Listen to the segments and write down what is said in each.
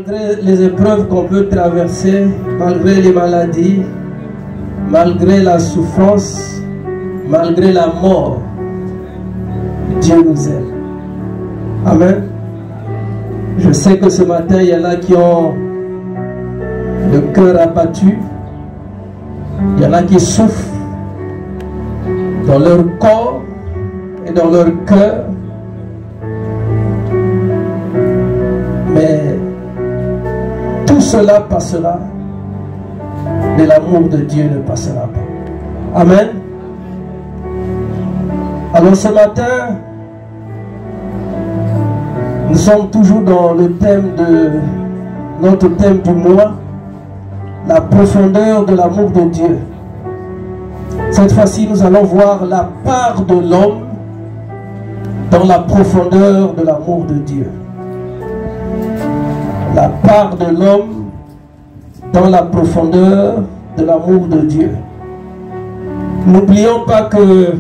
malgré les épreuves qu'on peut traverser, malgré les maladies, malgré la souffrance, malgré la mort, Dieu nous aime. Amen. Je sais que ce matin, il y en a qui ont le cœur abattu. Il y en a qui souffrent dans leur corps et dans leur cœur. Mais tout cela passera, mais l'amour de Dieu ne passera pas. Amen. Alors ce matin, nous sommes toujours dans le thème de notre thème du mois, la profondeur de l'amour de Dieu. Cette fois-ci, nous allons voir la part de l'homme dans la profondeur de l'amour de Dieu. La part de l'homme dans la profondeur de l'amour de Dieu. N'oublions pas que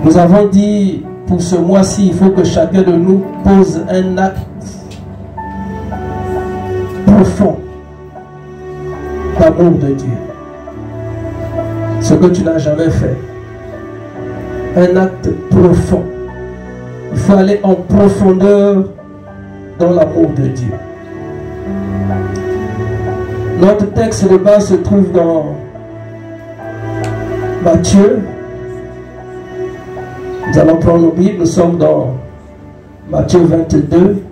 nous avons dit pour ce mois-ci, il faut que chacun de nous pose un acte profond d'amour de Dieu. Ce que tu n'as jamais fait. Un acte profond. Il faut aller en profondeur dans l'amour de Dieu. Notre texte de base se trouve dans Matthieu. Nous allons prendre nos Bibles, nous sommes dans Matthieu 22.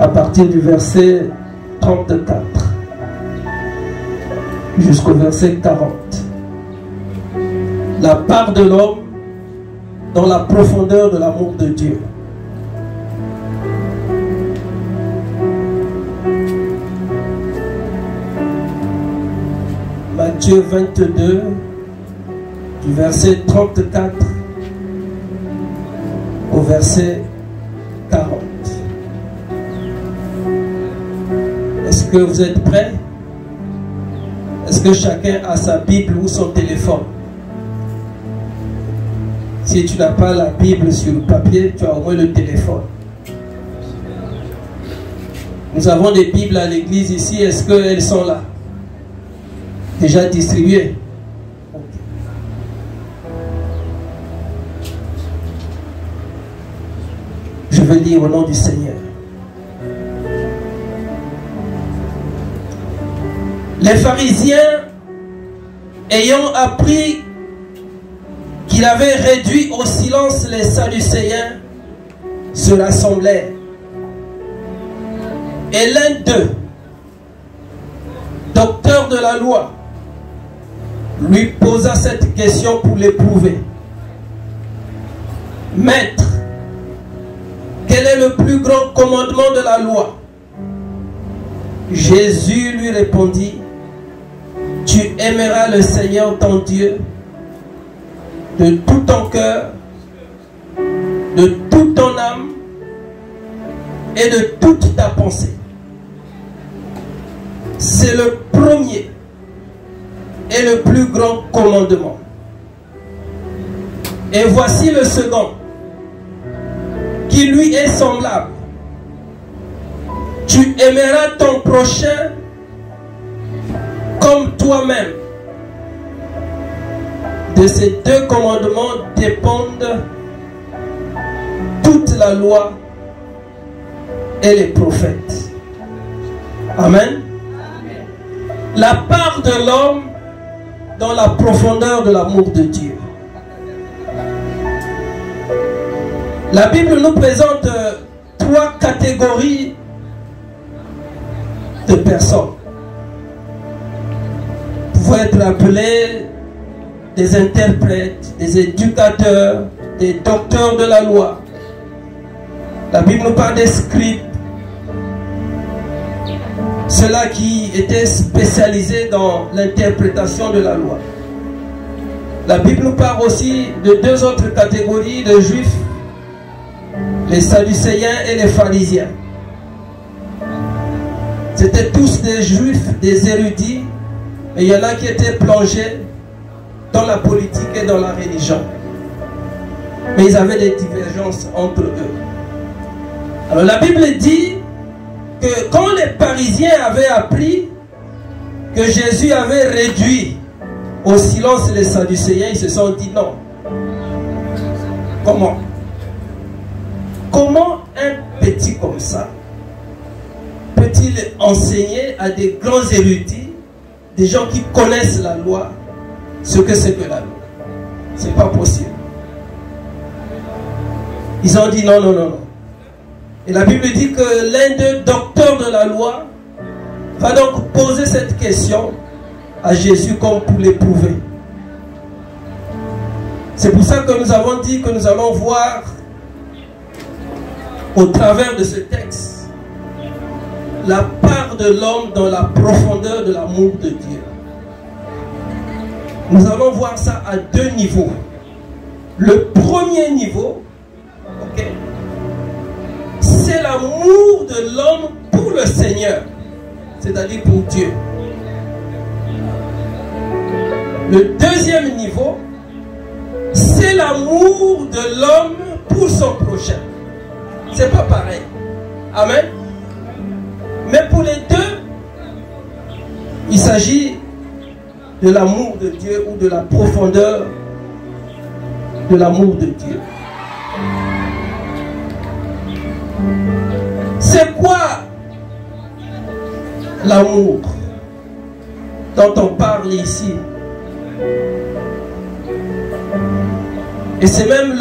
À partir du verset 34 jusqu'au verset 40. La part de l'homme dans la profondeur de l'amour de Dieu. Matthieu 22, du verset 34 au verset 40. Est-ce que vous êtes prêts? Est-ce que chacun a sa Bible ou son téléphone? Si tu n'as pas la Bible sur le papier, tu as au moins le téléphone. Nous avons des Bibles à l'église ici. Est-ce qu'elles sont là? Déjà distribuées? Je vais lire au nom du Seigneur. Les pharisiens, ayant appris qu'il avait réduit au silence les Sadducéens, se rassemblèrent. Et l'un d'eux, docteur de la loi, lui posa cette question pour l'éprouver. Maître, quel est le plus grand commandement de la loi? Jésus lui répondit, tu aimeras le Seigneur ton Dieu de tout ton cœur, de toute ton âme et de toute ta pensée. C'est le premier et le plus grand commandement. Et voici le second, qui lui est semblable. Tu aimeras ton prochain comme toi-même. De ces deux commandements dépendent toute la loi et les prophètes. Amen. La part de l'homme dans la profondeur de l'amour de Dieu. La Bible nous présente trois catégories de personnes. Vous pouvez être appelés des interprètes, des éducateurs, des docteurs de la loi. La Bible nous parle des scribes, ceux-là qui étaient spécialisés dans l'interprétation de la loi. La Bible nous parle aussi de deux autres catégories de juifs, les Sadducéens et les pharisiens. C'était tous des juifs, des érudits, mais il y en a qui étaient plongés dans la politique et dans la religion. Mais ils avaient des divergences entre eux. Alors la Bible dit que quand les Parisiens avaient appris que Jésus avait réduit au silence les Sadducéens, ils se sont dit non. Comment? Comment un petit comme ça peut-il enseigner à des grands érudits, des gens qui connaissent la loi, ce que c'est que la loi? C'est pas possible. Ils ont dit non, non, non, non. Et la Bible dit que l'un d'eux, docteur de la loi, va donc poser cette question à Jésus comme pour l'éprouver. C'est pour ça que nous avons dit que nous allons voir au travers de ce texte la part de l'homme dans la profondeur de l'amour de Dieu. Nous allons voir ça à deux niveaux. Le premier niveau, okay, c'est l'amour de l'homme pour le Seigneur, c'est-à-dire pour Dieu. Le deuxième niveau, c'est l'amour de l'homme pour son prochain. C'est pas pareil. Amen. Mais pour les deux, il s'agit de l'amour de Dieu ou de la profondeur de l'amour de Dieu. C'est quoi l'amour dont on parle ici? Et c'est même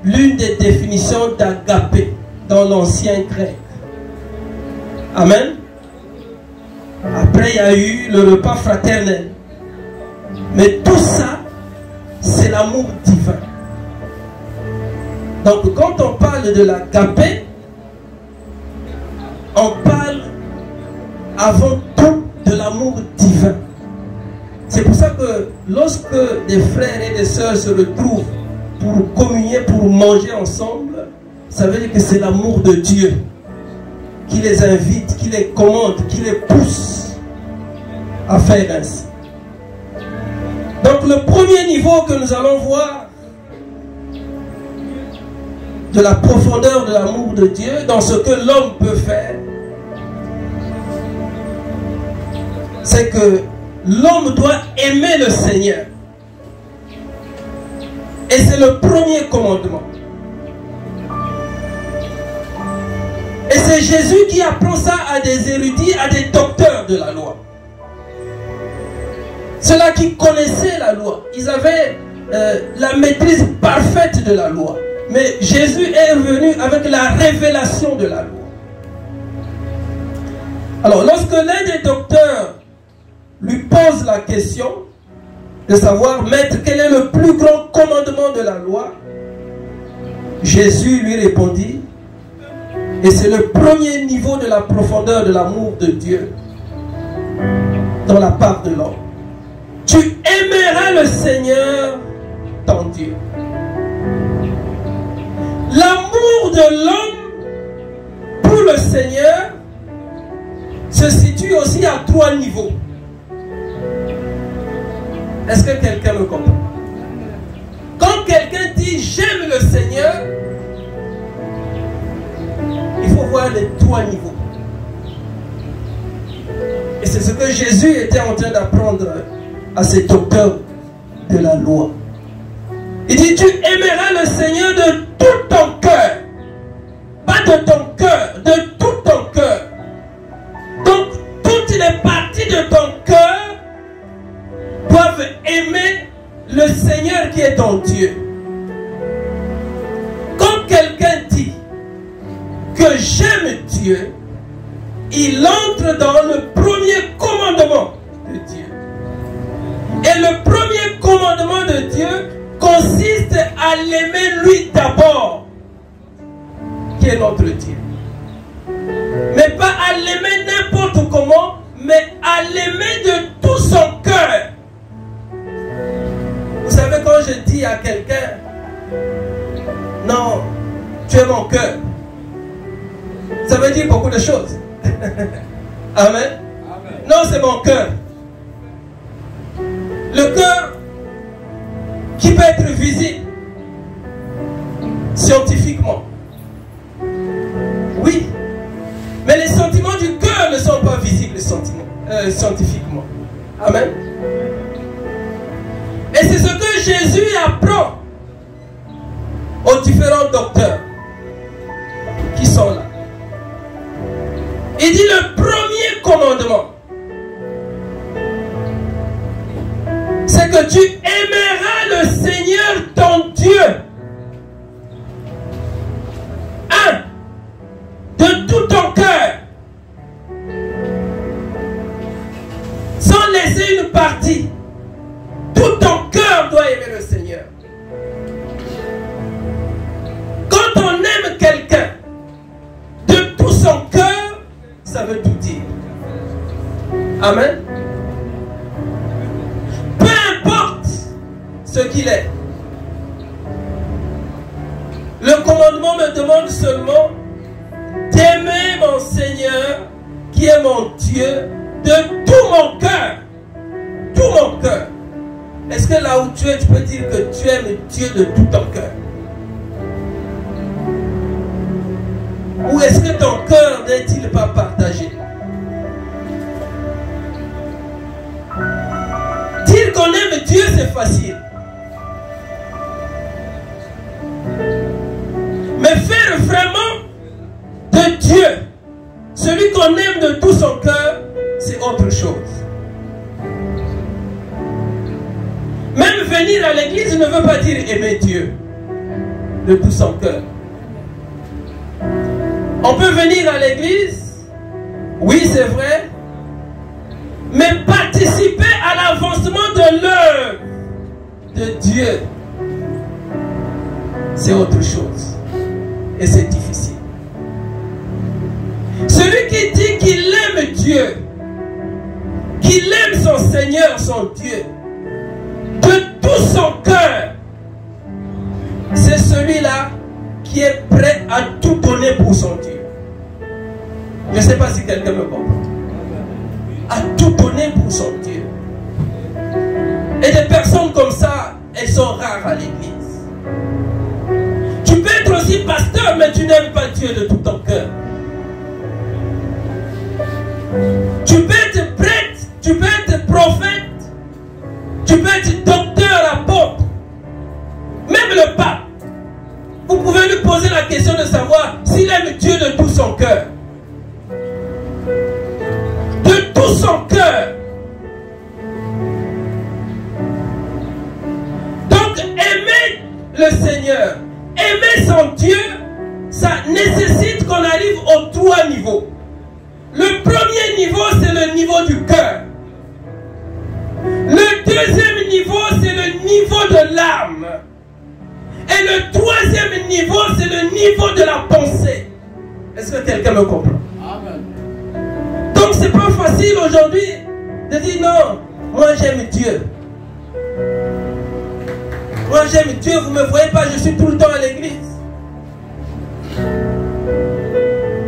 l'une des définitions d'agapé dans l'ancien grec. Amen. Après, il y a eu le repas fraternel. Mais tout ça, c'est l'amour divin. Donc, quand on parle de l'agapé, on parle avant tout de l'amour divin. C'est pour ça que lorsque des frères et des sœurs se retrouvent pour communier, pour manger ensemble, ça veut dire que c'est l'amour de Dieu qui les invite, qui les commande, qui les pousse à faire ainsi. Donc le premier niveau que nous allons voir de la profondeur de l'amour de Dieu, dans ce que l'homme peut faire, c'est que l'homme doit aimer le Seigneur. Et c'est le premier commandement. Et c'est Jésus qui apprend ça à des érudits, à des docteurs de la loi. Ceux-là qui connaissaient la loi. Ils avaient la maîtrise parfaite de la loi. Mais Jésus est venu avec la révélation de la loi. Alors, lorsque l'un des docteurs lui pose la question de savoir, maître, quel est le plus grand commandement de la loi, Jésus lui répondit, et c'est le premier niveau de la profondeur de l'amour de Dieu dans la part de l'homme. Tu aimeras le Seigneur, ton Dieu. L'amour de l'homme pour le Seigneur se situe aussi à 3 niveaux. Est-ce que quelqu'un me comprend? Quand quelqu'un dit j'aime le Seigneur, il faut voir les 3 niveaux. Et c'est ce que Jésus était en train d'apprendre à ces docteurs de la loi. Il dit, tu aimeras le Seigneur de tout ton cœur. Pas de ton cœur, de tout ton cœur. Donc, toutes les parties de ton cœur doivent aimer le Seigneur qui est ton Dieu. Quand quelqu'un dit que j'aime Dieu, il entre dans le premier commandement de Dieu. Et le premier commandement de Dieu consiste à l'aimer lui d'abord, qui est notre Dieu. Mais pas à l'aimer n'importe comment, mais à l'aimer de tout son cœur. Vous savez, quand je dis à quelqu'un, non, tu es mon cœur, ça veut dire beaucoup de choses. Amen. Amen. Non, c'est mon cœur. Le cœur qui peut être visible. scientifiquement. Oui. Mais les sentiments du cœur ne sont pas visibles scientifiquement. Amen. Et c'est ce que Jésus apprend aux différents docteurs qui sont là. Il dit le premier commandement, c'est que tu aimeras le Seigneur ton Dieu. De tout ton cœur. Sans laisser une partie. Tout ton cœur doit aimer le Seigneur. Quand on aime quelqu'un de tout son cœur, ça veut tout dire. Amen. Peu importe ce qu'il est. Le commandement me demande seulement d'aimer mon Seigneur qui est mon Dieu de tout mon cœur. Tout mon cœur. Est-ce que là où tu es, tu peux dire que tu aimes Dieu de tout ton cœur? Ou est-ce que ton cœur n'est-il pas partagé? Dire qu'on aime Dieu, c'est facile. Mais faire vraiment de Dieu, celui qu'on aime de tout son cœur, c'est autre chose. Même venir à l'église ne veut pas dire aimer Dieu de tout son cœur. On peut venir à l'église, oui c'est vrai, mais participer à l'avancement de l'œuvre de Dieu, c'est autre chose. Et c'est difficile. Celui qui dit qu'il aime Dieu, qu'il aime son Seigneur, son Dieu, de tout son cœur, c'est celui-là qui est prêt à tout donner pour son Dieu. Je ne sais pas si quelqu'un me comprend. À tout donner pour son Dieu. Et des personnes comme ça, elles sont rares à l'église. Tu peux être aussi pasteur, mais tu n'aimes pas Dieu de tout ton cœur. Tu peux être prêtre, tu peux être prophète, tu peux être docteur, apôtre, même le pape. Vous pouvez lui poser la question de savoir s'il aime Dieu de tout son cœur. De tout son cœur. Donc aimer le Seigneur, aimer son Dieu, ça nécessite qu'on arrive aux trois niveaux. Le premier niveau, c'est le niveau du cœur. Le deuxième niveau, c'est le niveau de l'âme. Et le troisième niveau, c'est le niveau de la pensée. Est-ce que quelqu'un me comprend? Amen. Donc c'est pas facile aujourd'hui de dire non, moi j'aime Dieu. Moi j'aime Dieu, vous ne me voyez pas, je suis tout le temps à l'église.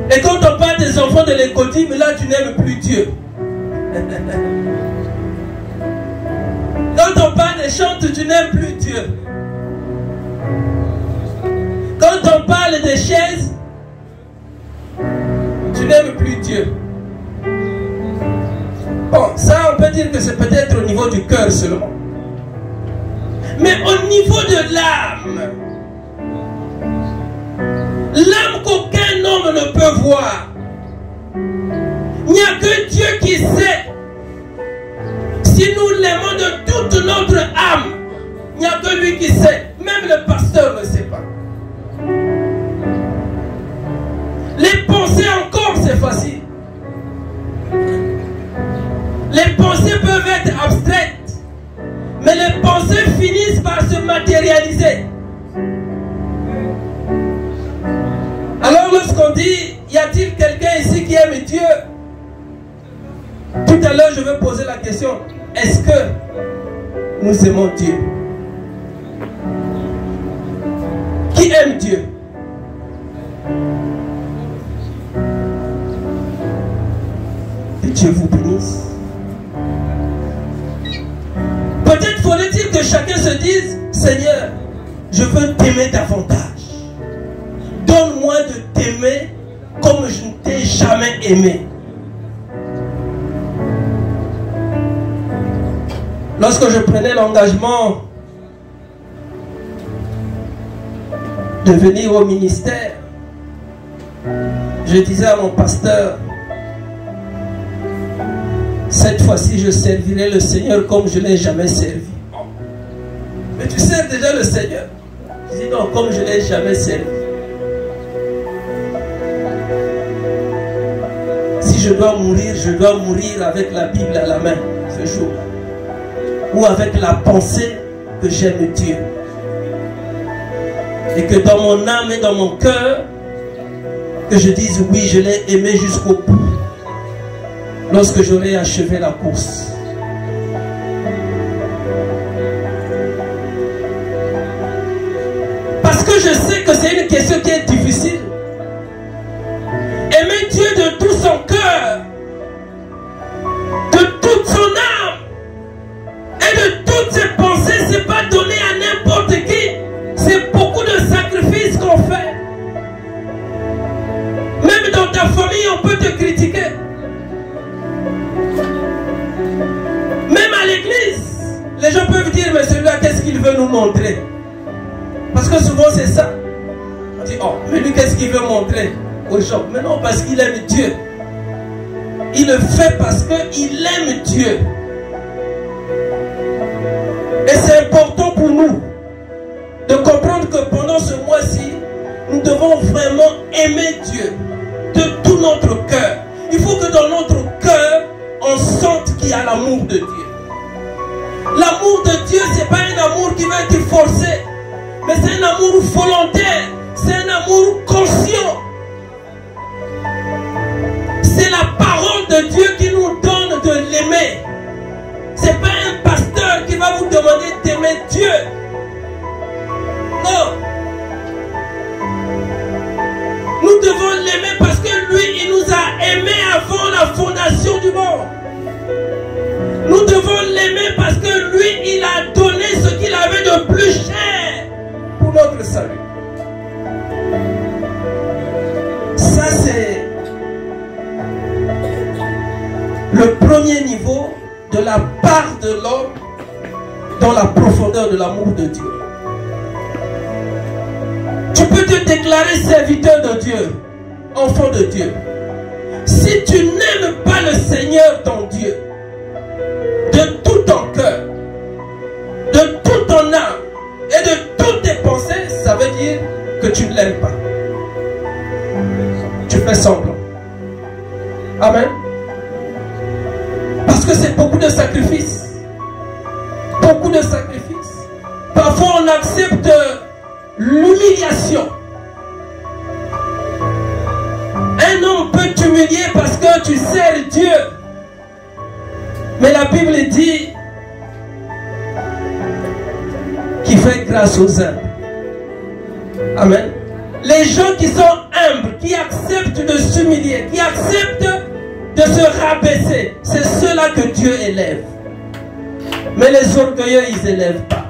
Et quand on parle des enfants de l'école, mais là tu n'aimes plus Dieu. Quand on parle des chants, tu n'aimes plus Dieu. Quand on parle des chaises, tu n'aimes plus Dieu. Bon, ça on peut dire que c'est peut-être au niveau du cœur seulement. Mais au niveau de l'âme, l'âme qu'aucun homme ne peut voir, il n'y a que Dieu qui sait. Si nous l'aimons de toute notre âme, il n'y a que lui qui sait. Même le pasteur ne sait pas. Les pensées encore, c'est facile. Les pensées peuvent être abstraites, mais les pensées finissent par se matérialiser. Alors lorsqu'on dit, y a-t-il quelqu'un ici qui aime Dieu? Tout à l'heure, je vais poser la question, est-ce que nous aimons Dieu? Qui aime Dieu? Que Dieu vous bénisse. Peut-être faudrait-il que chacun se dise, Seigneur, je veux t'aimer davantage. t'aimer comme je ne t'ai jamais aimé. Lorsque je prenais l'engagement de venir au ministère, je disais à mon pasteur, cette fois-ci je servirai le Seigneur comme je ne l'ai jamais servi. Mais tu sers déjà le Seigneur. Je dis non, comme je ne l'ai jamais servi. Si je dois mourir avec la Bible à la main ce jour. Ou avec la pensée que j'aime Dieu. Et que dans mon âme et dans mon cœur, que je dise oui, je l'ai aimé jusqu'au bout. Lorsque j'aurai achevé la course. Parce que je sais que c'est une question qui est difficile. Aimer Dieu de tout son cœur, de toute son âme et de toutes ses pensées, c'est pas donné à n'importe qui. C'est beaucoup de sacrifices qu'on fait. Même dans ta famille, on peut te critiquer. Même à l'église, les gens peuvent dire, mais celui-là, qu'est-ce qu'il veut nous montrer? Parce que souvent c'est ça. On dit, oh, mais lui, qu'est-ce qu'il veut montrer aux gens? Mais non, parce qu'il aime Dieu. Il le fait parce qu'il aime Dieu. Et c'est important pour nous de comprendre que pendant ce mois-ci, nous devons vraiment aimer Dieu de tout notre cœur. Il faut que dans notre cœur, on sente qu'il y a l'amour de Dieu. L'amour de Dieu, ce n'est pas un amour qui va être forcé, mais c'est un amour volontaire, c'est un amour conscient. C'est la parole de Dieu qui nous donne de l'aimer. Ce n'est pas un pasteur qui va vous demander d'aimer Dieu. Non. Nous devons l'aimer parce que lui, il nous a aimés avant la fondation du monde. Nous devons l'aimer parce que lui, il a donné ce qu'il avait de plus cher pour notre salut. Ça, c'est le premier niveau de la part de l'homme dans la profondeur de l'amour de Dieu. Tu peux te déclarer serviteur de Dieu, enfant de Dieu. Si tu n'aimes pas le Seigneur ton Dieu, de tout ton cœur, de toute ton âme et de toutes tes pensées, ça veut dire que tu ne l'aimes pas. Tu fais semblant. Amen. Parce que c'est beaucoup de sacrifices. Beaucoup de sacrifices. Parfois on accepte l'humiliation. Un homme peut t'humilier parce que tu sers Dieu. Mais la Bible dit qu'il fait grâce aux humbles. Amen. Les gens qui sont humbles, qui acceptent de s'humilier, qui acceptent de se rabaisser, c'est ceux-là que Dieu élève. Mais les orgueilleux, ils n'élèvent pas.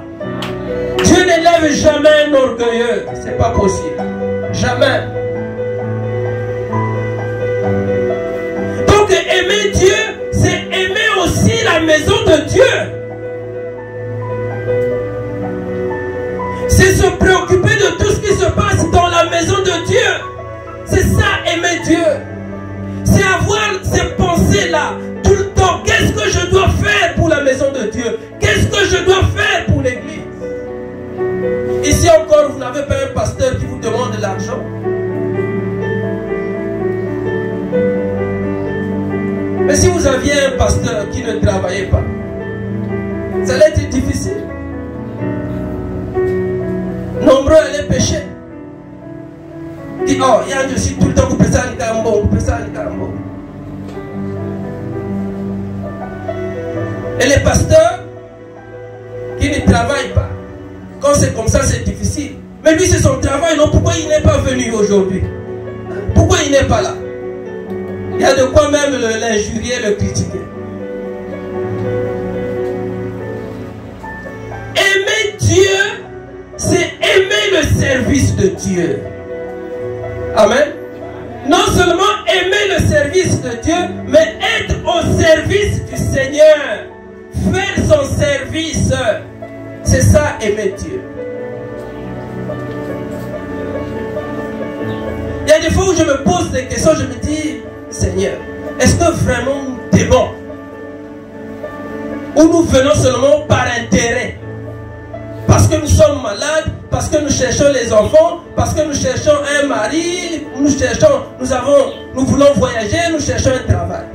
Dieu n'élève jamais un orgueilleux. C'est pas possible. Jamais. Donc aimer Dieu, c'est aimer aussi la maison de Dieu. C'est se préoccuper de tout ce qui se passe dans la maison de Dieu. C'est ça, aimer Dieu. C'est avoir ces pensées-là tout le temps. Qu'est-ce que je dois faire pour la maison de Dieu? Qu'est-ce que je dois faire pour l'église? Ici encore, vous n'avez pas un pasteur qui vous demande de l'argent. Mais si vous aviez un pasteur qui ne travaillait pas, ça allait être difficile. Nombreux allaient pécher. Dit, oh, il y a un aussi tout le temps, vous pouvez ça en Carambo, vous pouvez ça en Carambo. Et les pasteurs qui ne travaillent pas, quand c'est comme ça, c'est difficile. Mais lui, c'est son travail, non? Pourquoi il n'est pas venu aujourd'hui? Pourquoi il n'est pas là? Il y a de quoi même l'injurier, le critiquer. Aimer Dieu, c'est aimer le service de Dieu. Amen. de Dieu, mais être au service du Seigneur. Faire son service. C'est ça, aimer Dieu. Il y a des fois où je me pose des questions, je me dis, Seigneur, est-ce que vraiment nous t'aimons? Ou nous venons seulement par intérêt? Parce que nous sommes malades, parce que nous cherchons les enfants, parce que nous cherchons un mari, nous voulons voyager, nous cherchons un travail.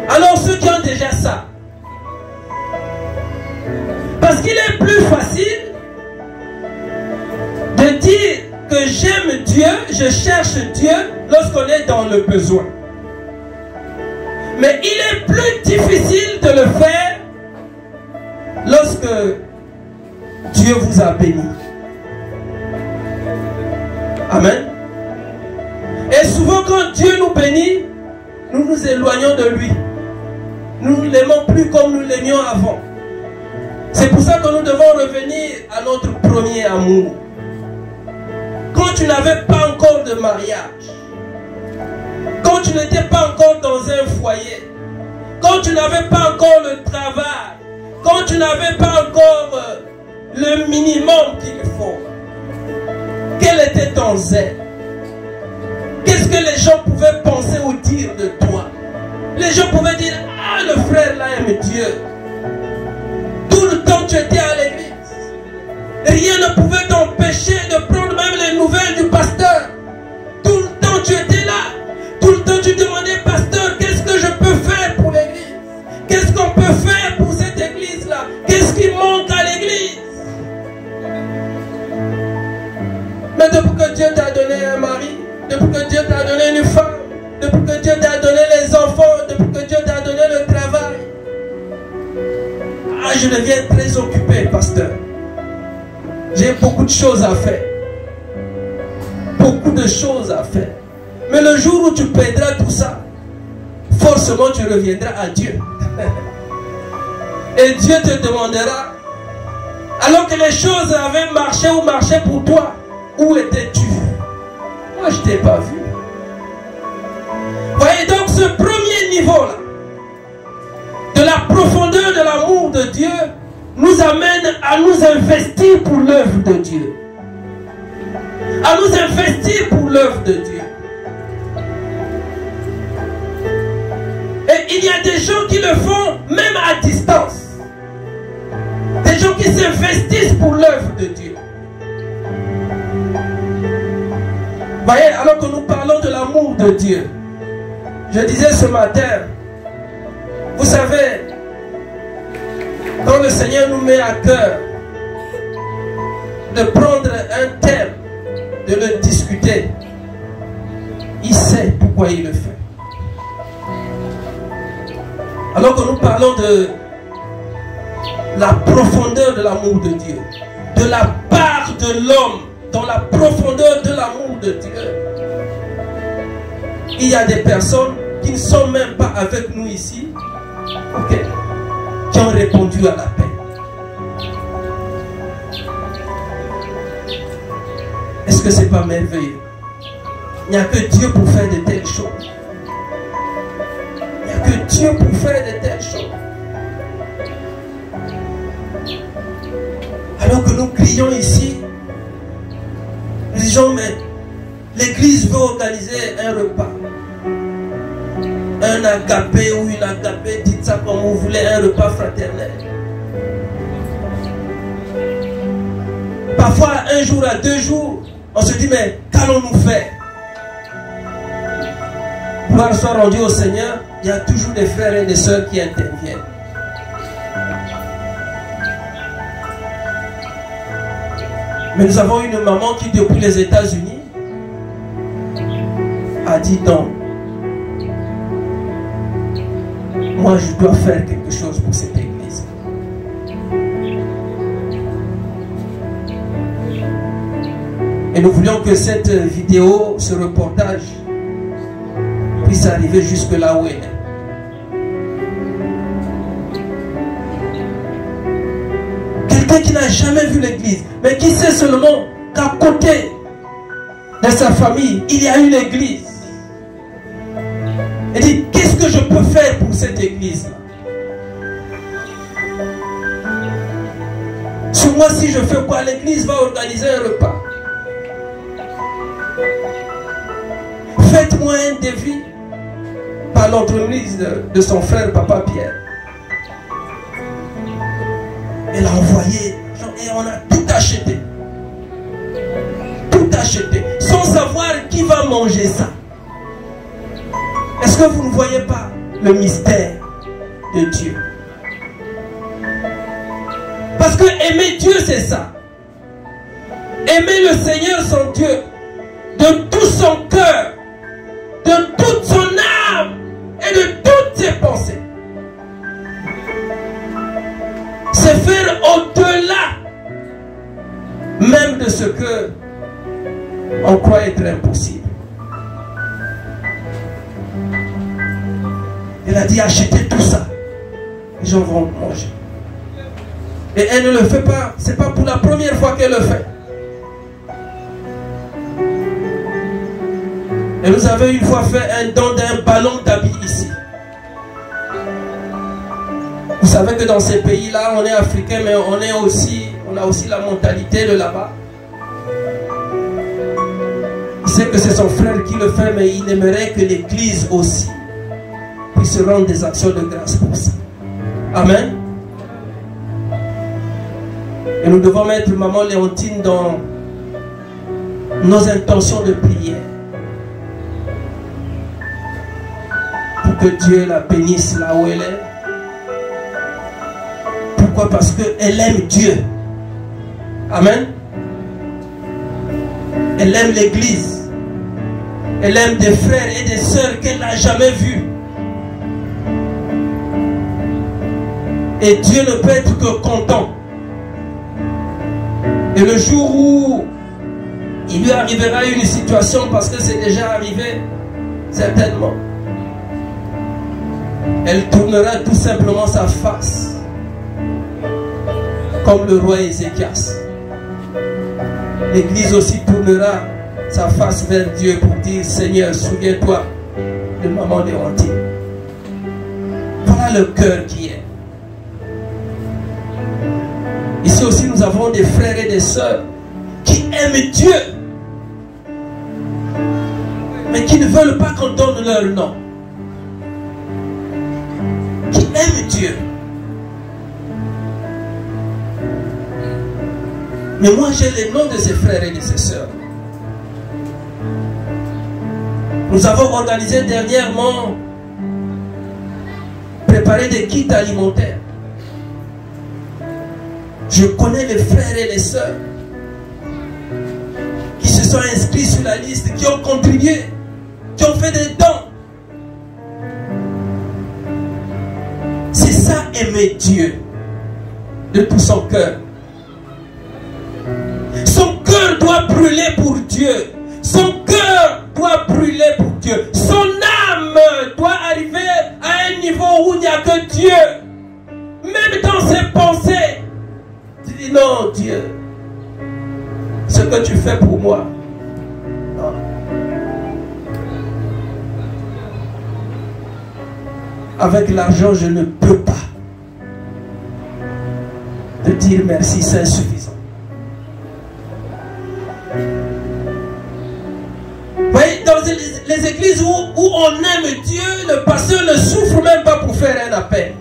Alors ceux qui ont déjà ça, parce qu'il est plus facile de dire que j'aime Dieu, je cherche Dieu lorsqu'on est dans le besoin. Mais il est plus difficile de le faire lorsque Dieu vous a béni. Amen. Et souvent quand Dieu nous bénit, nous nous éloignons de lui. Nous ne l'aimons plus comme nous l'aimions avant. C'est pour ça que nous devons revenir à notre premier amour. Quand tu n'avais pas encore de mariage, quand tu n'étais pas encore dans un foyer, quand tu n'avais pas encore le travail, quand tu n'avais pas encore le minimum qu'il faut, quel était ton zèle? Qu'est-ce que les gens pouvaient penser ou dire de toi? Les gens pouvaient dire, ah, le frère là aime Dieu. Tout le temps tu étais à l'église. Rien ne pouvait t'empêcher de prendre même les nouvelles du pasteur. Tout le temps tu étais là. Tout le temps tu demandais, pasteur, qu'est-ce que je peux faire pour l'église? Qu'est-ce qu'on peut faire pour cette église-là? Qu'est-ce qui manque à l'église? Mais depuis que Dieu t'a donné un mari, depuis que Dieu t'a donné une femme, depuis que Dieu t'a donné les enfants, depuis que Dieu t'a donné le travail, ah, je deviens très occupé, pasteur. J'ai beaucoup de choses à faire. Beaucoup de choses à faire. Mais le jour où tu perdras tout ça, forcément tu reviendras à Dieu. Et Dieu te demandera, alors que les choses avaient marché ou marché pour toi, où étais-tu? Moi je ne t'ai pas vu. Voyez donc ce premier niveau-là, de la profondeur de l'amour de Dieu, nous amène à nous investir pour l'œuvre de Dieu. À nous investir pour l'œuvre de Dieu. Et il y a des gens qui le font même à distance. Des gens qui s'investissent pour l'œuvre de Dieu. Voyez, alors que nous parlons de l'amour de Dieu, je disais ce matin, vous savez, quand le Seigneur nous met à cœur de prendre un thème, de le discuter, il sait pourquoi il le fait. Alors que nous parlons de la profondeur de l'amour de Dieu, de la part de l'homme dans la profondeur de l'amour de Dieu, il y a des personnes qui ne sont même pas avec nous ici, ok, qui ont répondu à l'appel. Est-ce que c'est pas merveilleux? Il n'y a que Dieu pour faire de telles choses. Il n'y a que Dieu pour faire de telles choses. Alors que nous crions ici, nous disons, mais l'église veut organiser un repas. Un agapé ou une agapé, dites ça comme vous voulez, un repas fraternel. Parfois, un jour à 2 jours, on se dit, mais qu'allons-nous faire? Gloire soit rendue au Seigneur, il y a toujours des frères et des sœurs qui interviennent. Mais nous avons une maman qui, depuis les États-Unis, a dit non. Moi, je dois faire quelque chose pour cette église. Et nous voulions que cette vidéo, ce reportage, puisse arriver jusque là où elle est. Quelqu'un qui n'a jamais vu l'église, mais qui sait seulement qu'à côté dans sa famille, il y a une église. Il dit, qu'est-ce que je peux faire pour cette église-là? Sur moi, si je fais quoi, l'église va organiser un repas. Faites-moi un devis par l'entremise de son frère, Papa Pierre. Elle a envoyé, et on a tout acheté. Tout acheté, sans savoir qui va manger ça. Est-ce que vous ne voyez pas le mystère de Dieu? Parce que aimer Dieu, c'est ça. Aimer le Seigneur, son Dieu, de tout son cœur, de toute son âme et de toutes ses pensées. C'est faire au-delà même de ce que on croit être impossible. Elle a dit, achetez tout ça. Les gens vont manger. Et elle ne le fait pas. Ce n'est pas pour la première fois qu'elle le fait. Et nous avons une fois fait un don d'un ballon d'habits ici. Vous savez que dans ces pays-là, on est africain, mais on a aussi la mentalité de là-bas. Il sait que c'est son frère qui le fait, mais il aimerait que l'Église aussi puisse rendre des actions de grâce pour ça. Amen. Et nous devons mettre Maman Léontine dans nos intentions de prière. Pour que Dieu la bénisse là où elle est. Pourquoi? Parce qu'elle aime Dieu. Amen. Elle aime l'Église. Elle aime des frères et des sœurs qu'elle n'a jamais vus. Et Dieu ne peut être que content. Et le jour où il lui arrivera une situation, parce que c'est déjà arrivé, certainement, elle tournera tout simplement sa face, comme le roi Ézéchias. L'Église aussi tournera sa face vers Dieu pour dire, Seigneur, souviens-toi de Maman Léontine. Voilà le cœur qui est. Ici aussi, nous avons des frères et des sœurs qui aiment Dieu, mais qui ne veulent pas qu'on donne leur nom. Qui aiment Dieu. Mais moi, j'ai les noms de ces frères et de ces sœurs. Nous avons organisé dernièrement, préparé des kits alimentaires. Je connais les frères et les sœurs qui se sont inscrits sur la liste, qui ont contribué, qui ont fait des dons. C'est ça, aimer Dieu de tout son cœur. Son cœur doit brûler pour Dieu. Son cœur doit brûler pour Dieu. Son âme doit arriver à un niveau où il n'y a que Dieu. Même dans ses pensées. Tu dis non, Dieu, ce que tu fais pour moi, non. Avec l'argent, je ne peux pas te dire merci, c'est insuffisant. Vous voyez, dans les églises où on aime Dieu, le pasteur ne souffre même pas pour faire un appel.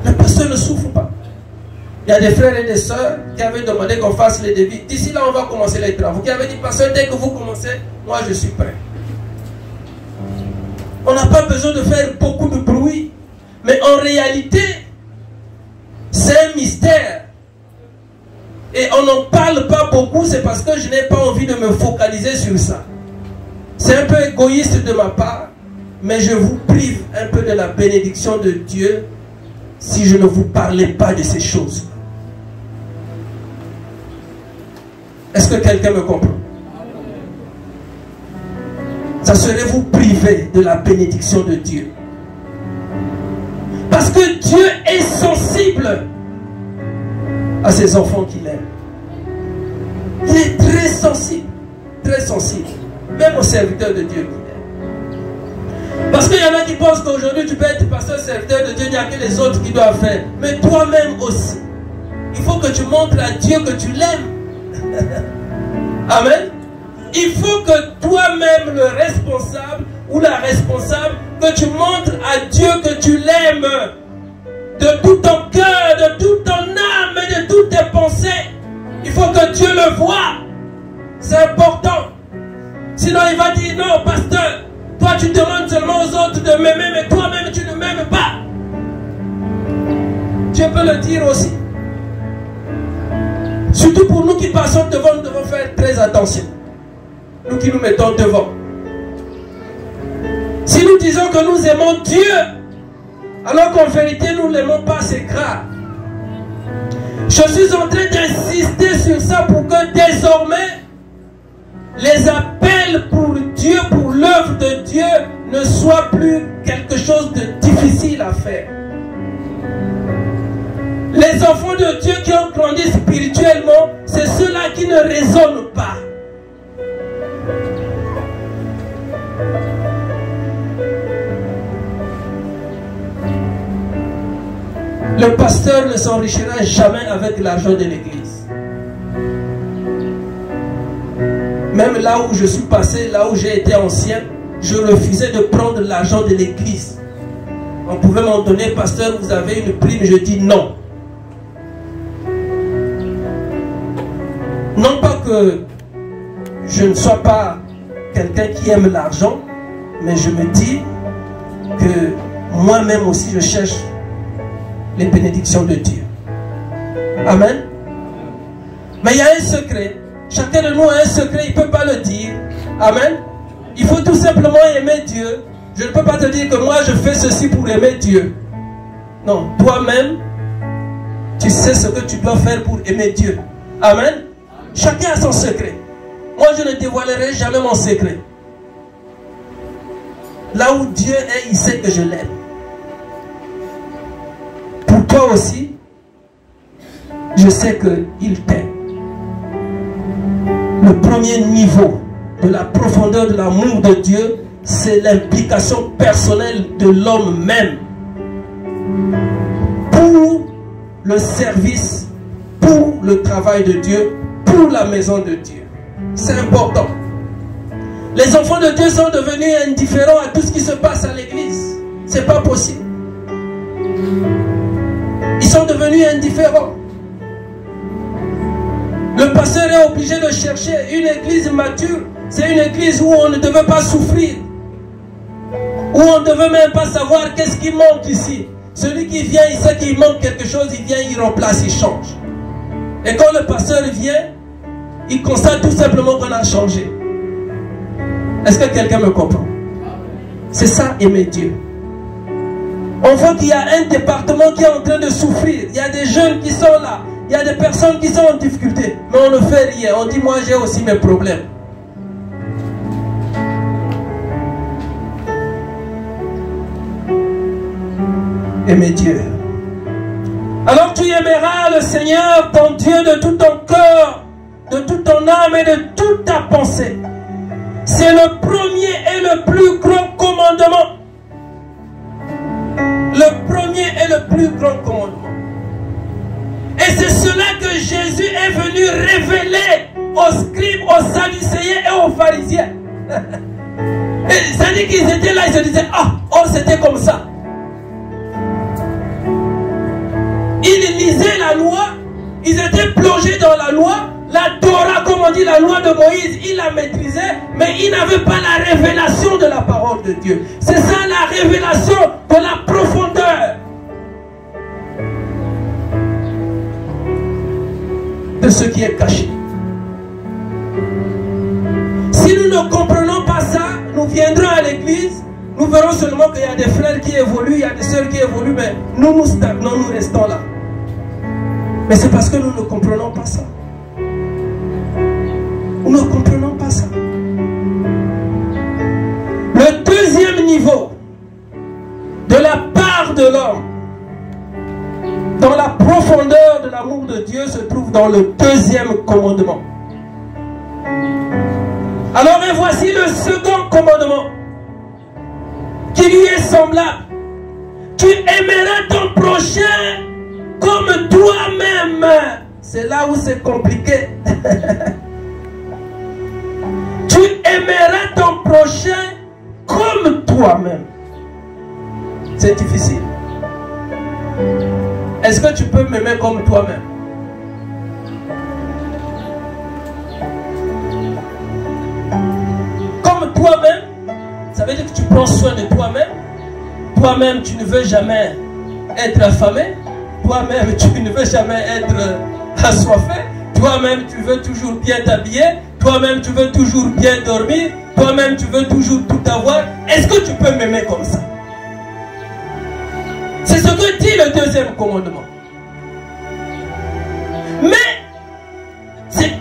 Le pasteur ne souffre pas. Il y a des frères et des sœurs qui avaient demandé qu'on fasse les devis. D'ici là, on va commencer les travaux. Qui avaient dit, pasteur, dès que vous commencez, moi je suis prêt. On n'a pas besoin de faire beaucoup de bruit. Mais en réalité, c'est un mystère. Et on n'en parle pas beaucoup, c'est parce que je n'ai pas envie de me focaliser sur ça. C'est un peu égoïste de ma part, mais je vous prive un peu de la bénédiction de Dieu si je ne vous parlais pas de ces choses. Est-ce que quelqu'un me comprend? Ça serait vous priver de la bénédiction de Dieu. Parce que Dieu est sensible à ses enfants qu'il aime. Il est très sensible. Très sensible. Même aux serviteurs de Dieu. Parce qu'il y en a qui pensent qu'aujourd'hui tu peux être pasteur, serviteur de Dieu, il n'y a que les autres qui doivent faire. Mais toi-même aussi. Il faut que tu montres à Dieu que tu l'aimes. Amen. Il faut que toi-même, le responsable ou la responsable, que tu montres à Dieu que tu l'aimes. De tout ton cœur, de toute ton âme et de toutes tes pensées. Il faut que Dieu le voie. C'est important. Sinon il va dire non, pasteur. Toi tu demandes seulement aux autres de m'aimer, mais toi-même tu ne m'aimes pas. Dieu peut le dire aussi. Surtout pour nous qui passons devant, nous devons faire très attention. Nous qui nous mettons devant. Si nous disons que nous aimons Dieu, alors qu'en vérité nous ne l'aimons pas, c'est grave. Je suis en train d'insister sur ça pour que désormais les appels pour Dieu, pour l'œuvre de Dieu, ne soient plus quelque chose de difficile à faire. Les enfants de Dieu qui ont grandi spirituellement, c'est ceux-là qui ne raisonnent pas. Le pasteur ne s'enrichira jamais avec l'argent de l'église. Même là où je suis passé, là où j'ai été ancien, je refusais de prendre l'argent de l'église. On pouvait m'en donner, pasteur, vous avez une prime, je dis non. Non pas que je ne sois pas quelqu'un qui aime l'argent, mais je me dis que moi-même aussi je cherche les bénédictions de Dieu. Amen. Mais il y a un secret. Chacun de nous a un secret, il ne peut pas le dire. Amen. Il faut tout simplement aimer Dieu. Je ne peux pas te dire que moi je fais ceci pour aimer Dieu. Non, toi-même, tu sais ce que tu dois faire pour aimer Dieu. Amen. Chacun a son secret. Moi je ne dévoilerai jamais mon secret. Là où Dieu est, il sait que je l'aime. Pour toi aussi, je sais qu'il t'aime. Le premier niveau de la profondeur de l'amour de Dieu, c'est l'implication personnelle de l'homme même pour le service, pour le travail de Dieu, pour la maison de Dieu. C'est important. Les enfants de Dieu sont devenus indifférents à tout ce qui se passe à l'église. C'est pas possible. Ils sont devenus indifférents. Le pasteur est obligé de chercher une église mature. C'est une église où on ne devait pas souffrir. Où on ne devait même pas savoir qu'est-ce qui manque ici. Celui qui vient, il sait qu'il manque quelque chose, il vient, il remplace, il change. Et quand le pasteur vient, il constate tout simplement qu'on a changé. Est-ce que quelqu'un me comprend? C'est ça, aimer Dieu. On voit qu'il y a un département qui est en train de souffrir. Il y a des jeunes qui sont là. Il y a des personnes qui sont en difficulté. Mais on ne fait rien. On dit, moi j'ai aussi mes problèmes. Aimer Dieu. Alors tu aimeras le Seigneur, ton Dieu, de tout ton cœur, de toute ton âme et de toute ta pensée. C'est le premier et le plus grand commandement. Le premier et le plus grand commandement. Et c'est cela que Jésus est venu révéler aux scribes, aux sadducéens et aux pharisiens. C'est-à-dire qu'ils étaient là, ils se disaient, ah, oh, c'était comme ça. Ils lisaient la loi, ils étaient plongés dans la loi, la Torah, comme on dit, la loi de Moïse, ils la maîtrisaient, mais ils n'avaient pas la révélation de la parole de Dieu. C'est ça la révélation de la profondeur de ce qui est caché. Si nous ne comprenons pas ça, nous viendrons à l'église, nous verrons seulement qu'il y a des frères qui évoluent, il y a des sœurs qui évoluent, mais nous nous stagnons, nous restons là. Mais c'est parce que nous ne comprenons pas ça. Nous ne comprenons pas ça. Le deuxième niveau de la part de l'homme dans la profondeur de l'amour de Dieu se trouve dans le deuxième commandement. Alors, et voici le second commandement qui lui est semblable. Tu aimeras ton prochain comme toi-même. C'est là où c'est compliqué. Tu aimeras ton prochain comme toi-même. C'est difficile. Est-ce que tu peux m'aimer comme toi-même? Comme toi-même, ça veut dire que tu prends soin de toi-même. Toi-même, tu ne veux jamais être affamé. Toi-même, tu ne veux jamais être assoiffé. Toi-même, tu veux toujours bien t'habiller. Toi-même, tu veux toujours bien dormir. Toi-même, tu veux toujours tout avoir. Est-ce que tu peux m'aimer comme ça? C'est ce que dit le deuxième commandement. Mais,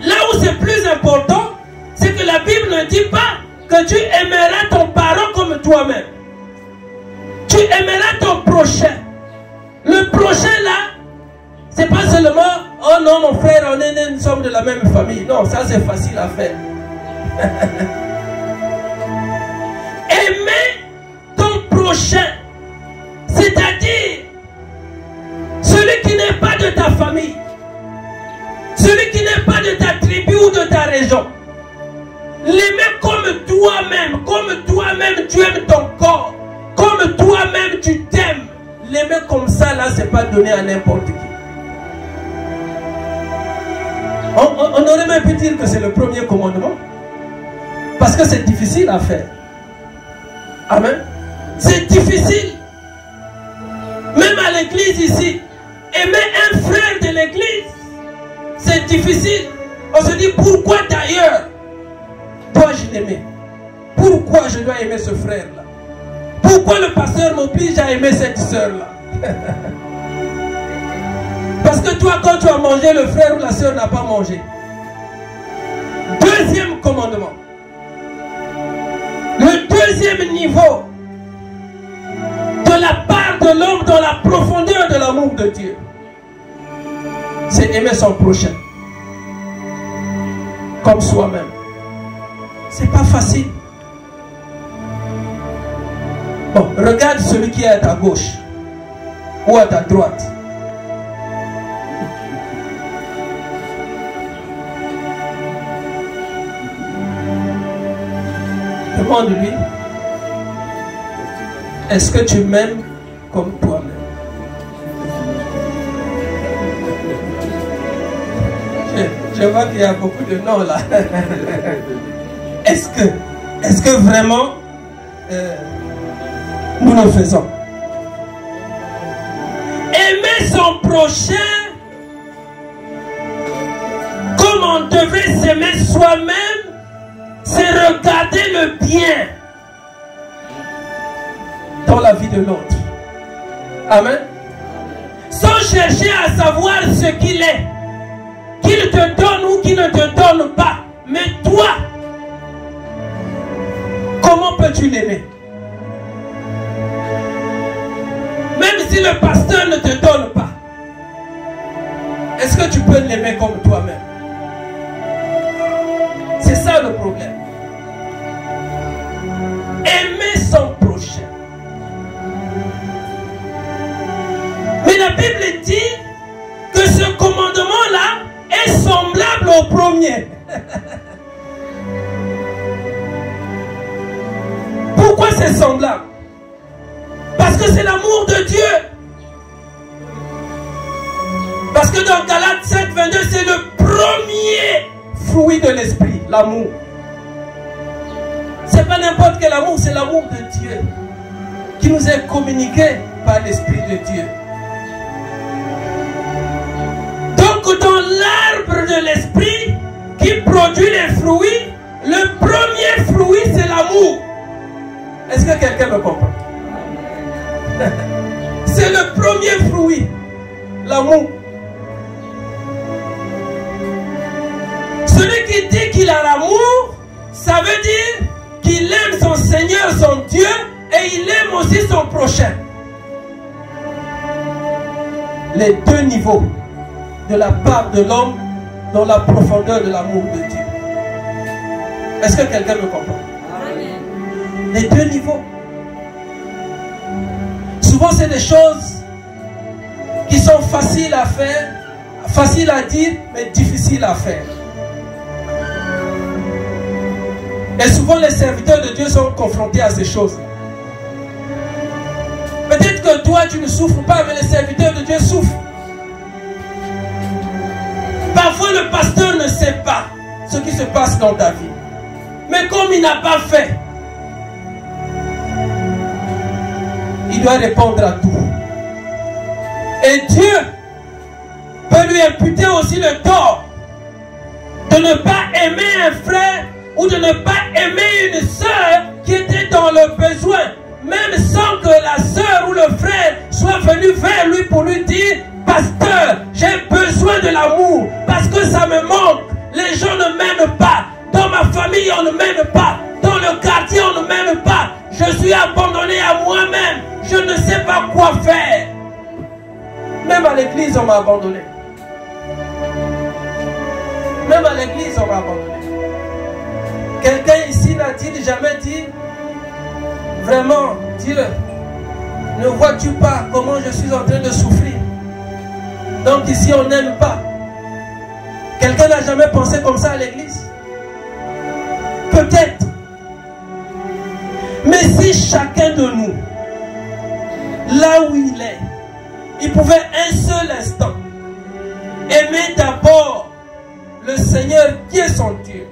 là où c'est plus important, c'est que la Bible ne dit pas que tu aimeras ton parent comme toi-même. Tu aimeras ton prochain. Le prochain là, c'est pas seulement, oh non mon frère, nous sommes de la même famille. Non, ça c'est facile à faire. Aimer ton prochain, c'est-à-dire celui qui n'est pas de ta famille, celui qui n'est pas de ta tribu ou de ta région. L'aimer comme toi-même tu aimes ton corps, comme toi-même tu t'aimes. L'aimer comme ça là, c'est pas donné à n'importe qui. On aurait même pu dire que c'est le premier commandement, parce que c'est difficile à faire. Amen. C'est difficile. Même à l'église ici, aimer un frère de l'église, c'est difficile. On se dit, pourquoi d'ailleurs dois-je l'aimer? Pourquoi je dois aimer ce frère-là? Pourquoi le pasteur m'oblige à aimer cette soeur-là? Parce que toi, quand tu as mangé, le frère ou la soeur n'a pas mangé. Deuxième commandement. Le deuxième niveau de la part de l'homme dans la profondeur de l'amour de Dieu, c'est aimer son prochain comme soi-même. C'est pas facile. Bon, regarde celui qui est à ta gauche ou à ta droite. Demande-lui, est-ce que tu m'aimes comme toi-même? Je vois qu'il y a beaucoup de noms là. Est-ce que vraiment nous le faisons? Aimer son prochain comme on devrait s'aimer soi-même, c'est regarder le bien dans la vie de l'autre. Amen. Sans chercher à savoir ce qu'il est, qu'il te donne ou qu'il ne te donne pas. Mais toi, comment peux-tu l'aimer? Même si le pasteur ne te donne pas, est-ce que tu peux l'aimer comme toi-même? C'est ça le problème. Aimer son prochain. Mais la Bible dit que ce commandement-là est semblable au premier. Pourquoi c'est semblable? Parce que c'est l'amour de Dieu. Parce que dans Galates 5, 22, c'est le premier fruit de l'esprit, l'amour. C'est pas n'importe quel amour, c'est l'amour de Dieu qui nous est communiqué par l'Esprit de Dieu. Donc dans l'arbre de l'esprit qui produit les fruits, le premier fruit c'est l'amour. Est-ce que quelqu'un me comprend? C'est le premier fruit, l'amour. Celui qui dit qu'il a l'amour, ça veut dire qu'il aime son Seigneur, son Dieu, et il aime aussi son prochain. Les deux niveaux de la part de l'homme dans la profondeur de l'amour de Dieu. Est-ce que quelqu'un me comprend? Amen. Les deux niveaux. Souvent, c'est des choses qui sont faciles à faire, faciles à dire, mais difficiles à faire. Et souvent, les serviteurs de Dieu sont confrontés à ces choses. Peut-être que toi, tu ne souffres pas, mais les serviteurs de Dieu souffrent. Parfois, le pasteur ne sait pas ce qui se passe dans ta vie. Mais comme il n'a pas fait, il doit répondre à tout. Et Dieu peut lui imputer aussi le tort de ne pas aimer un frère ou de ne pas aimer une sœur qui était dans le besoin, même sans que la sœur ou le frère soit venu vers lui pour lui dire: pasteur, j'ai besoin de l'amour parce que ça me manque. Les gens ne m'aiment pas. Dans ma famille, on ne m'aime pas. Dans le quartier, on ne m'aime pas. Je suis abandonné à moi-même. Je ne sais pas quoi faire. Même à l'église, on m'a abandonné. Même à l'église, on m'a abandonné. Quelqu'un ici n'a-t-il jamais dit: vraiment, dis-le, ne vois-tu pas comment je suis en train de souffrir? Donc ici, on n'aime pas. Quelqu'un n'a jamais pensé comme ça à l'église? Peut-être. Mais si chacun de nous, là où il est, il pouvait un seul instant aimer d'abord le Seigneur qui est son Dieu,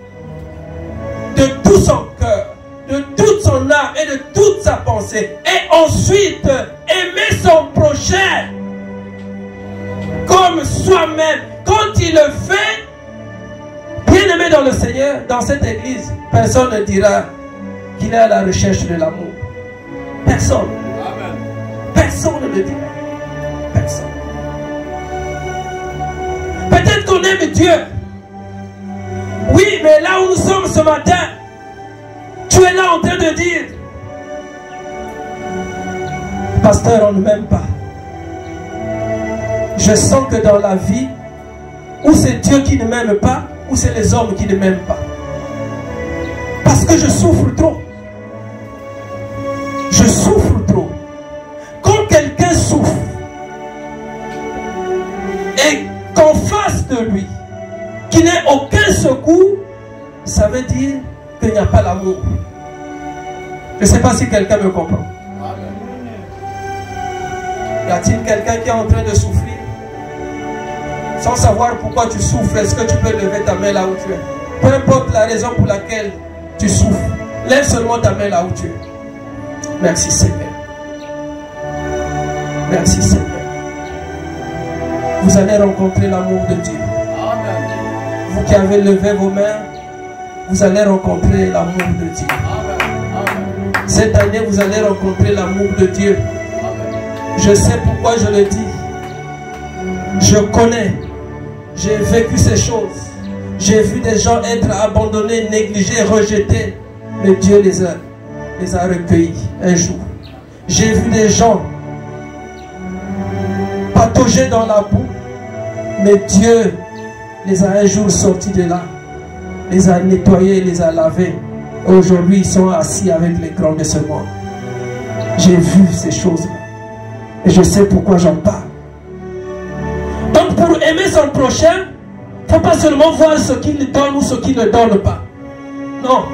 de tout son cœur, de toute son âme et de toute sa pensée, et ensuite aimer son prochain comme soi-même. Quand il le fait, bien aimé dans le Seigneur, dans cette église, personne ne dira qu'il est à la recherche de l'amour. Personne. Amen. Personne ne le dira. Personne. Peut-être qu'on aime Dieu. Oui, mais là où nous sommes ce matin, tu es là en train de dire: pasteur, on ne m'aime pas. Je sens que dans la vie, ou c'est Dieu qui ne m'aime pas, ou c'est les hommes qui ne m'aiment pas. Parce que je souffre trop. Je souffre trop. Quand quelqu'un souffre, et qu'en face de lui, qu'il n'ait aucun secours, ça veut dire qu'il n'y a pas l'amour. Je ne sais pas si quelqu'un me comprend. Y a-t-il quelqu'un qui est en train de souffrir? Sans savoir pourquoi tu souffres, est-ce que tu peux lever ta main là où tu es? Peu importe la raison pour laquelle tu souffres, lève seulement ta main là où tu es. Merci Seigneur. Merci Seigneur. Vous allez rencontrer l'amour de Dieu. Vous qui avez levé vos mains, vous allez rencontrer l'amour de Dieu. Cette année, vous allez rencontrer l'amour de Dieu. Je sais pourquoi je le dis. Je connais. J'ai vécu ces choses. J'ai vu des gens être abandonnés, négligés, rejetés. Mais Dieu les a recueillis un jour. J'ai vu des gens patauger dans la boue. Mais Dieu les a un jour sortis de là. Les a nettoyés, les a lavés. Aujourd'hui, ils sont assis avec les grands de ce monde. J'ai vu ces choses-là. Et je sais pourquoi j'en parle. Donc pour aimer son prochain, il ne faut pas seulement voir ce qu'il donne ou ce qu'il ne donne pas. Non,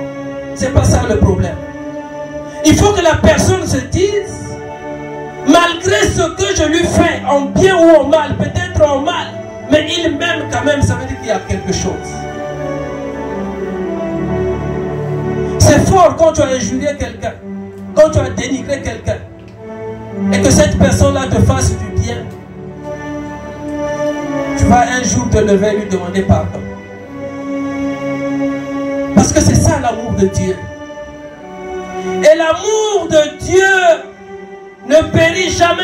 ce n'est pas ça le problème. Il faut que la personne se dise, malgré ce que je lui fais, en bien ou en mal, peut-être en mal, mais il m'aime quand même, ça veut dire qu'il y a quelque chose. C'est fort quand tu as injurié quelqu'un, quand tu as dénigré quelqu'un, et que cette personne-là te fasse du bien. Tu vas un jour te lever et lui demander pardon. Parce que c'est ça l'amour de Dieu. Et l'amour de Dieu ne périt jamais.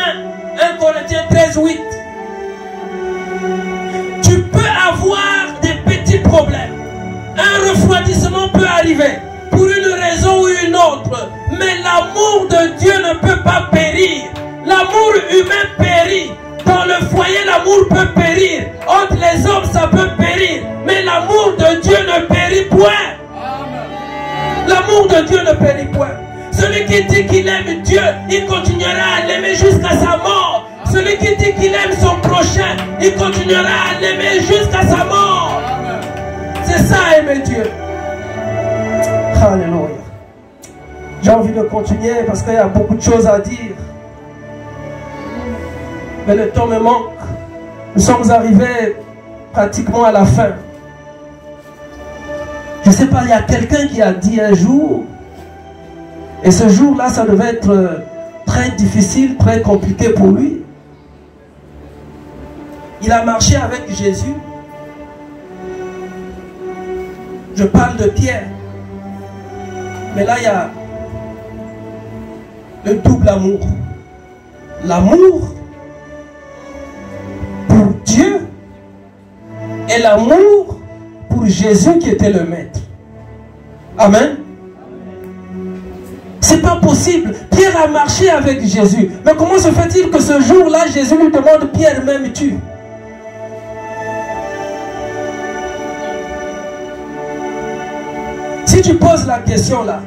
1 Corinthiens 13:8. Tu peux avoir des petits problèmes. Un refroidissement peut arriver pour une raison ou une autre. Mais l'amour de Dieu ne peut pas périr. L'amour humain périt. Dans le foyer, l'amour peut périr. Entre les hommes, ça peut périr. Mais l'amour de Dieu ne périt point. Amen. l'amour de Dieu ne périt point. Celui qui dit qu'il aime Dieu, il continuera à l'aimer jusqu'à sa mort. Celui qui dit qu'il aime son prochain, il continuera à l'aimer jusqu'à sa mort. C'est ça, aimer Dieu. Alléluia. J'ai envie de continuer parce qu'il y a beaucoup de choses à dire. Mais le temps me manque. Nous sommes arrivés pratiquement à la fin. Je ne sais pas, il y a quelqu'un qui a dit un jour, et ce jour-là, ça devait être très difficile, très compliqué pour lui. Il a marché avec Jésus. Je parle de Pierre. Mais là, il y a le double amour. L'amour pour Dieu et l'amour pour Jésus qui était le maître. Amen. C'est pas possible. Pierre a marché avec Jésus. Mais comment se fait-il que ce jour-là, Jésus lui demande, Pierre, m'aimes-tu? Si tu poses la question là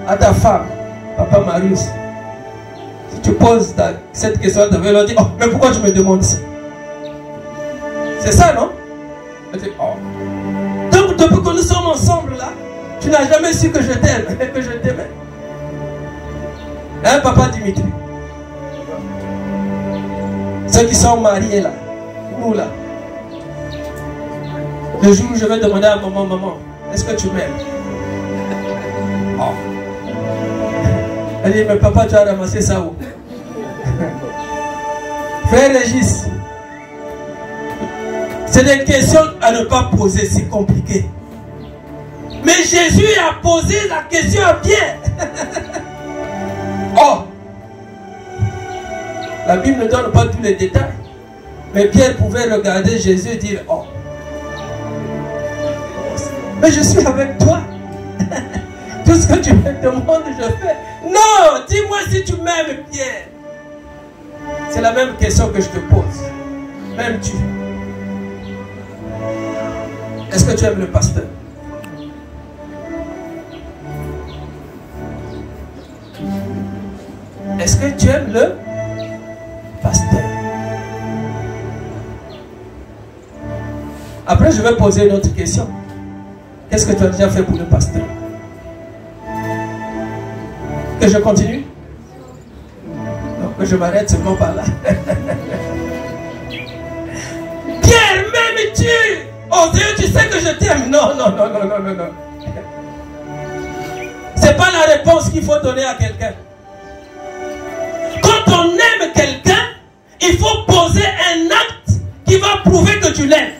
à ta femme, Papa Marius, si tu poses cette question, tu vas leur dire, oh, mais pourquoi tu me demandes ça? C'est ça, non? Oh. Donc, depuis que nous sommes ensemble là, tu n'as jamais su que je t'aime et que je t'aimais. Hein, Papa Dimitri? Ceux qui sont mariés là, nous là, le jour où je vais demander à maman, maman, est-ce que tu m'aimes? Oh. Elle dit, mais papa, tu as ramassé ça où? Frère Régis, c'est des questions à ne pas poser, c'est compliqué. Mais Jésus a posé la question à Pierre. Oh! La Bible ne donne pas tous les détails. Mais Pierre pouvait regarder Jésus et dire, oh, mais je suis avec toi. Tout ce que tu me demandes, je fais. Non, dis-moi si tu m'aimes, Pierre. C'est la même question que je te pose. M'aimes-tu? Est-ce que tu aimes le pasteur? Est-ce que tu aimes le pasteur? Après, je vais poser une autre question. Qu'est-ce que tu as déjà fait pour le pasteur? Que je continue? Non, que je m'arrête seulement par là. Pierre, m'aimes-tu? Oh Dieu, tu sais que je t'aime. Non, non, non, non, non, non, non. C'est pas la réponse qu'il faut donner à quelqu'un. Quand on aime quelqu'un, il faut poser un acte qui va prouver que tu l'aimes.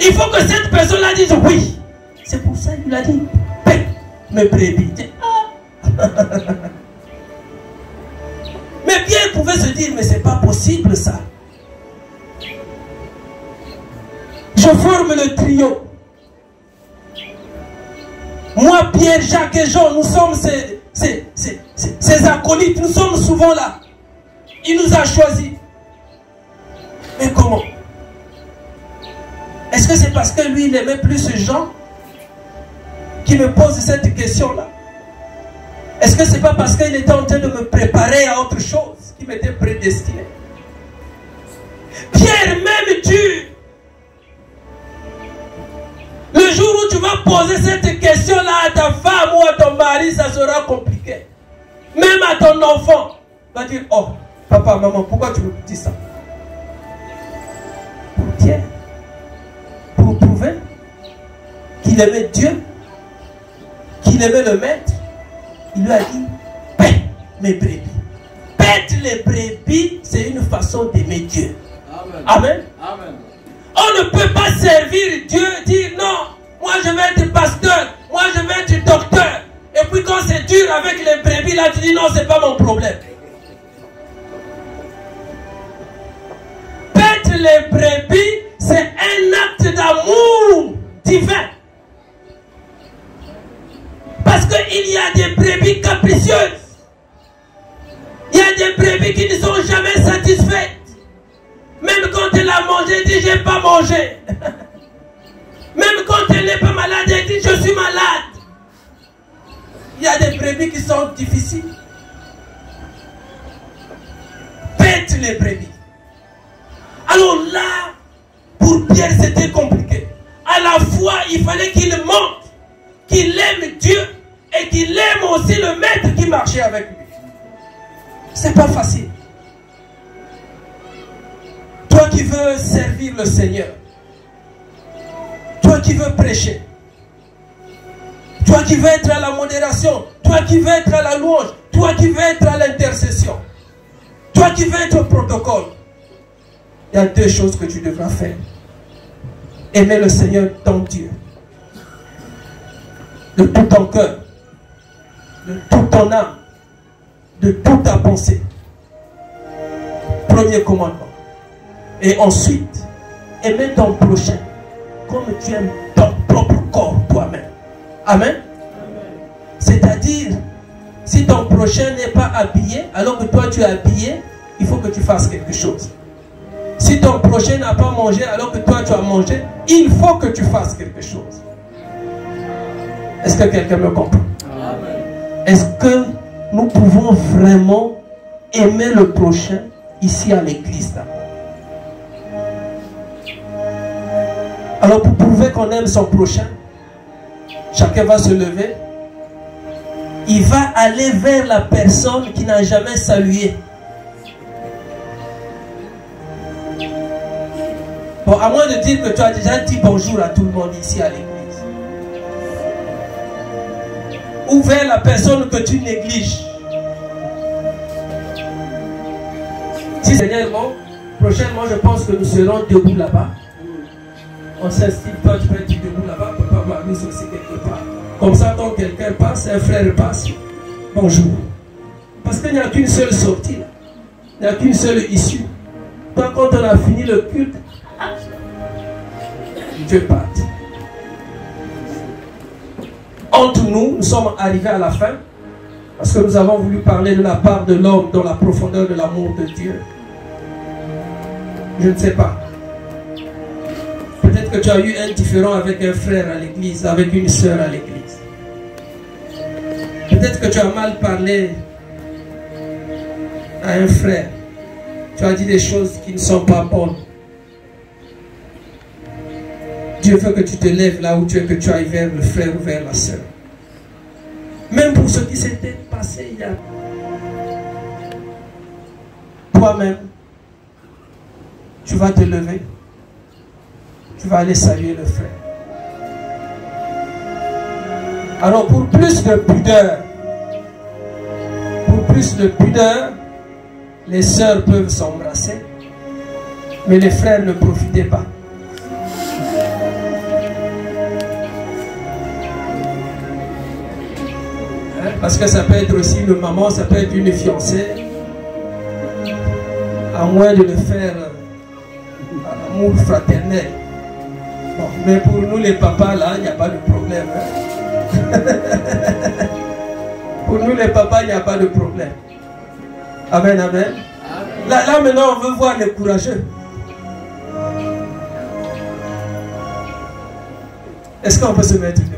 Il faut que cette personne-là dise oui. C'est pour ça qu'il a dit, paix mes brebis. Mais Pierre pouvait se dire, mais c'est pas possible ça. Je forme le trio. Moi, Pierre, Jacques et Jean, nous sommes ces acolytes, nous sommes souvent là. Il nous a choisis. Mais comment? Est-ce que c'est parce que lui, il aimait plus Jean qui me pose cette question-là? Est-ce que c'est pas parce qu'il était en train de me préparer à autre chose qui m'était prédestiné? Pierre, m'aimes-tu? Le jour où tu vas poser cette question-là à ta femme ou à ton mari, ça sera compliqué. Même à ton enfant, il va dire, oh, papa, maman, pourquoi tu me dis ça? Pour Pierre, pour prouver qu'il aimait Dieu, qu'il aimait le maître, il lui a dit, paix mes brebis. Paître les brebis, c'est une façon d'aimer Dieu. Amen. Amen. Amen. On ne peut pas servir Dieu, dire non, moi je vais être pasteur, moi je vais être docteur. Et puis quand c'est dur avec les brebis, là tu dis non, c'est pas mon problème. Paître les brebis, c'est un acte d'amour divin. Parce qu'il y a des brebis capricieuses. Il y a des brebis qui ne sont jamais satisfaites. Même quand elle a mangé, elle dit j'ai pas mangé. Même quand elle n'est pas malade, elle dit je suis malade. Il y a des brebis qui sont difficiles. Pète les brebis. Alors là, pour Pierre, c'était compliqué. À la fois, il fallait qu'il montre qu'il aime Dieu et qu'il aime aussi le maître qui marchait avec lui. C'est pas facile. Toi qui veux servir le Seigneur, toi qui veux prêcher, toi qui veux être à la modération, toi qui veux être à la louange, toi qui veux être à l'intercession, toi qui veux être au protocole, il y a deux choses que tu devras faire. Aimer le Seigneur ton Dieu de tout ton cœur, de toute ton âme, de toute ta pensée. Premier commandement. Et ensuite, aimer ton prochain comme tu aimes ton propre corps toi-même. Amen. C'est-à-dire, si ton prochain n'est pas habillé, alors que toi tu es habillé, il faut que tu fasses quelque chose. Si ton prochain n'a pas mangé, alors que toi tu as mangé, il faut que tu fasses quelque chose. Est-ce que quelqu'un me comprend? Est-ce que nous pouvons vraiment aimer le prochain ici à l'église d'abord? Alors pour prouver qu'on aime son prochain, chacun va se lever. Il va aller vers la personne qui n'a jamais salué. Bon, à moins de dire que tu as déjà dit bonjour à tout le monde ici à l'église. Ou vers la personne que tu négliges. Si dernièrement, prochainement, je pense que nous serons debout là-bas. On s'instille, toi tu peux être debout là-bas, papa Marius aussi quelque part. Comme ça, quand quelqu'un passe, un frère passe, bonjour. Parce qu'il n'y a qu'une seule sortie, il n'y a qu'une seule issue. Toi, quand on a fini le culte, Dieu part. Entre nous, nous sommes arrivés à la fin, parce que nous avons voulu parler de la part de l'homme dans la profondeur de l'amour de Dieu. Je ne sais pas. Peut-être que tu as eu un différend avec un frère à l'église, avec une sœur à l'église. Peut-être que tu as mal parlé à un frère. Tu as dit des choses qui ne sont pas bonnes. Dieu veut que tu te lèves là où tu es, que tu ailles vers le frère ou vers la sœur. Même pour ce qui s'était passé il y a... Toi-même, tu vas te lever. Tu vas aller saluer le frère. Alors pour plus de pudeur, les sœurs peuvent s'embrasser, mais les frères ne profitez pas. Parce que ça peut être aussi une maman, ça peut être une fiancée. À moins de le faire à l'amour fraternel. Bon, mais pour nous les papas là, il n'y a pas de problème. Hein? Pour nous les papas, il n'y a pas de problème. Amen, amen. Là maintenant, on veut voir les courageux. Est-ce qu'on peut se mettre debout?